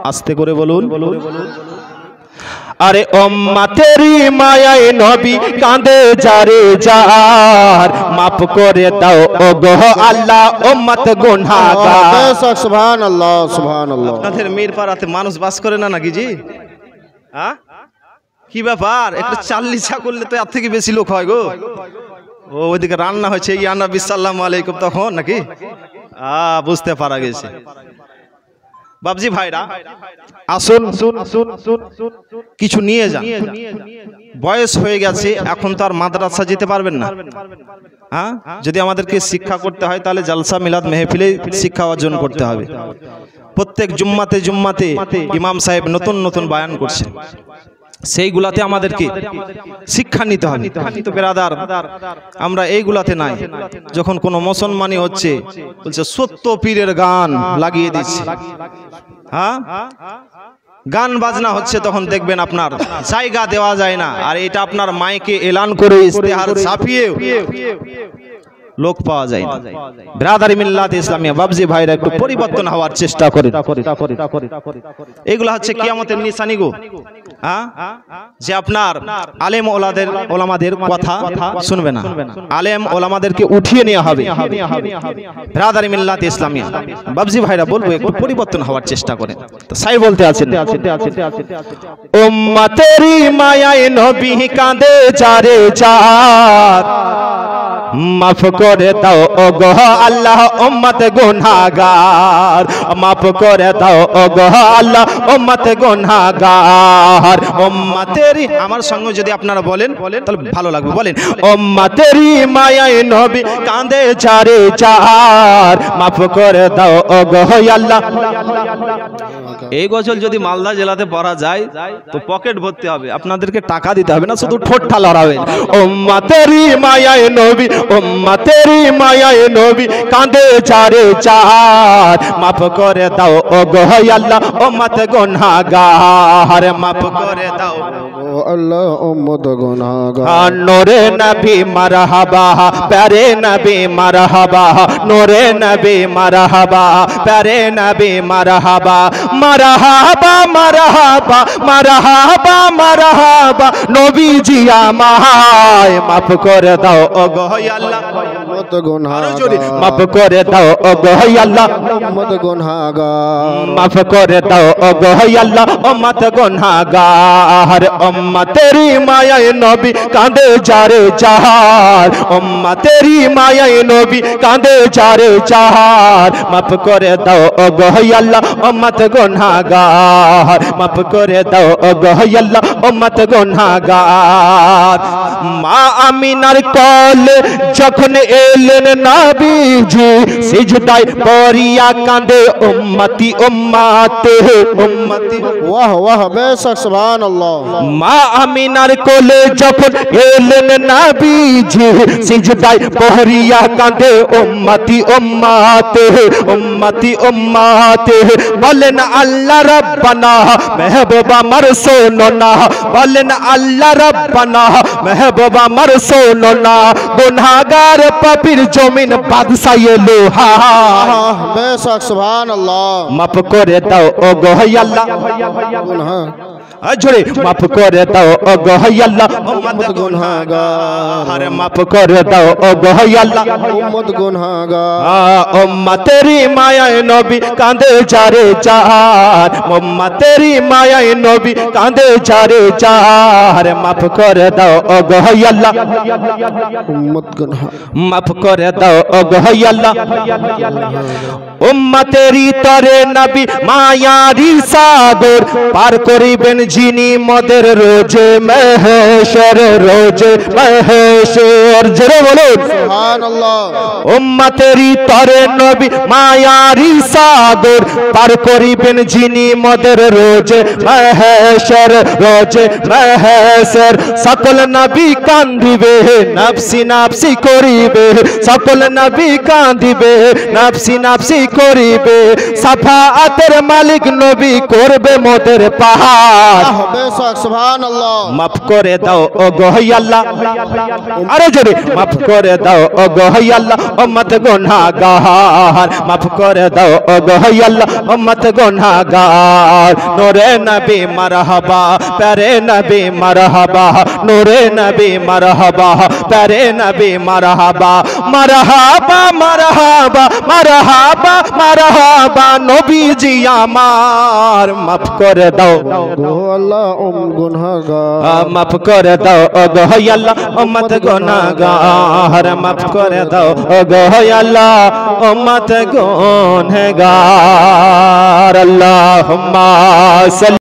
আস্তে করে বলুন। আরে উম্মতেরি মায়ায় নবী কাঁদে যারে যার, মাফ করে দাও ওগো আল্লাহ উম্মত গুনাহগার। সুবহানাল্লাহ সুবহানাল্লাহ। আপনাদের মিরপাড়াতে মানুষ বাস করে না নাকি জি? হ্যাঁ কি ব্যাপার? একটা চাল্লিশা করলে তো এর থেকে বেশি লোক হয় গো। ও ওইদিকে রান্না হচ্ছে ইয়া নবী সাল্লাল্লাহু আলাইহি তখন নাকি? বুঝতে পারা গেছে। বাবজি ভাইরা আসুন কিছু নিয়ে যান। বয়স হয়ে গেছে, এখন তো আর মাদ্রাসা যেতে পারবেন না। হ্যাঁ, যদি আমাদেরকে শিক্ষা করতে হয় তাহলে জালসা মিলাদ মেহফিলে শিক্ষা অর্জন করতে হবে। প্রত্যেক জুম্মাতে জুম্মাতে ইমাম সাহেব নতুন নতুন বয়ান করছেন, সেইগুলাতে আমাদেরকে শিক্ষা নিতে হবে। তো বেরাদার আমরা এইগুলাতে নাই। যখন কোনো মুসলমানি হচ্ছে বলছে সত্য পীরের গান লাগিয়ে দিচ্ছে, হ্যাঁ গান বাজনা হচ্ছে, তখন দেখবেন আপনার জায়গা দেওয়া যায় না। আর এটা আপনার মাইকে এলান করে ইশতেহার ছাপিয়ে লোক পাওয়া যায় না। ব্রাদারি মিল্লাত ইসলামিয়া বাবজি ভাইরা একটু পরিবর্তন হওয়ার চেষ্টা করে। এগুলা হচ্ছে কিয়ামতের নিশানি গো। যে আপনার আলেম ওলামাদের কথা শুনবে না, আলেম ওলামাদেরকে উঠিয়ে নেওয়া হবে। ব্রাদারি মিল্লাত ইসলামিয়া বাবজি ভাইরা বলবো একটু পরিবর্তন হওয়ার চেষ্টা করেন। তো সাই বলতে আছেন উম্মতেরি মায়ায় নবী কাঁদে যারে যার, মাফ করে দাও ওগো আল্লাহ উম্মত গুনাহগার, মাফ করে দাও ওগো আল্লাহ উম্মত গুনাহগার। উম্মতেরি আমার সঙ্গে যদি আপনারা বলেন তাহলে ভালো লাগবে। বলেন উম্মতেরি মায়ায় নবী কাঁদে যারে যার, মাফ করে দাও ওগো আল্লাহ। এই গজল যদি মালদা জেলাতে পড়া যায় তো পকেট ভর্তি হবে, আপনাদেরকে টাকা দিতে হবে না, শুধু ঠোঁটটা লড়াবেন। উম্মতেরি মায়ায় নবী, উম্মতেরি মায়ায় নবী কাঁদে যারে যার, মাফ করে দাও ওগো আল্লাহ উম্মত গুনাহগার, মাফ করে দাও আল্লাহ উম্মত গুনাহগার। নূরে নবী মারহাবা, প্যারে নবী মারহাবা, নূরে নবী মারহাবা, প্যারে নবী মারহাবা, মারহাবা মারহাবা মারহাবা মারহাবা নবীজি আমায় মাফ করে দাও ওগো আল্লাহ উম্মত গুনাহগার। মাফ করে দাও ওগো আল্লাহ উম্মত গুনাহগার। মাফ করে দাও ওগো আল্লাহ উম্মত গুনাহগার। উম্মতেরি মায়ায় নবী কাঁদে যারে যার, উম্মতেরি মায়ায় নবী কাঁদে যারে যার, মাফ করে দাও ওগো আল্লাহ উম্মত গুনাহগার, মাফ করে দাও ওগো আল্লাহ উম্মত গুনাহগার। মা আমিনার কোলে যখন এলেন নবীজি, সিজদায় পড়িয়া কাঁদে উম্মতি উম্মতে উম্মতি। ওয়াহ ওয়াহ বেশক সুবহানাল্লাহ। মা আমিনার কোলে যখন এলেন নবীজি, সিজদায় পড়িয়া কাঁদে উম্মতি উম্মতে উম্মতি উম্মতে। বলেন আল্লাহ রাব্বানা মেহবুবা আমার শোনো না, বলেন আল্লাহ রাব্বানা মেহবুবা আমার শোনো না, গুনাহগার পাপীর জমিন বাদশা এলো বেশক সুবহানাল্লাহ। মাফ করে দাও ওগো আল্লাহ, জোরে মাফ করে দাও ওগো আল্লাহ উম্মত গুনাহগার। আরে মাফ করে দাও ওগো আল্লাহ উম্মত গুনাহগার। উম্মতেরি মায়ায় নবী কাঁদে যারে যার, উম্মতেরি মায়ায় নবী কাঁদে যারে যার, মাফ করে দাও ওগো আল্লাহ উম্মত গুনাহগার। মাফ করে দাও ওগো আল্লাহ। উম্মতেরি তরে নবী মায়ারি সাগর পার করিবেন যিনি মদের রোজে মহেশ্বর, রোজে মহেশ্বর। জোরে বলুন সুবহানাল্লাহ। উম্মতেরি তরে নবী মায়ারি সাগর পার করিবেন যিনি মদের রোজে মহেশ্বর, রোজে মহেশ্বর। সকল নবী কান্দিবে নফসি নফসি করিবে, সকল নবী কান্দিবে নফসি নফসি করিবে, সব শাফাআতের মালিক নবী করবে মোদের পাহাড় বেশক সুবহান আল্লাহ মাফ করে দাও ও গো আল্লাহ আরে জোরে মাফ করে দাও ও গো আল্লাহ উম্মত গুনাহগার মাফ করে দাও ও গো আল্লাহ উম্মত গুনাহগার নূরে নবী মারহাবা প্যারে নবী মারহাবা নূরে নবী মারহাবা প্যারে নবী মারহাবা মারহাবা মারহাবা মারহাবা মারহাবা নবীজি আমার মাফ করে দাও গো আল্লাহ গুনাহগার মাফ করে দাও ও গো আল্লাহ উম্মত গুনাহগার মাফ করে দাও ও গো আল্লাহ উম্মত গুনাহগার আল্লাহুম্মা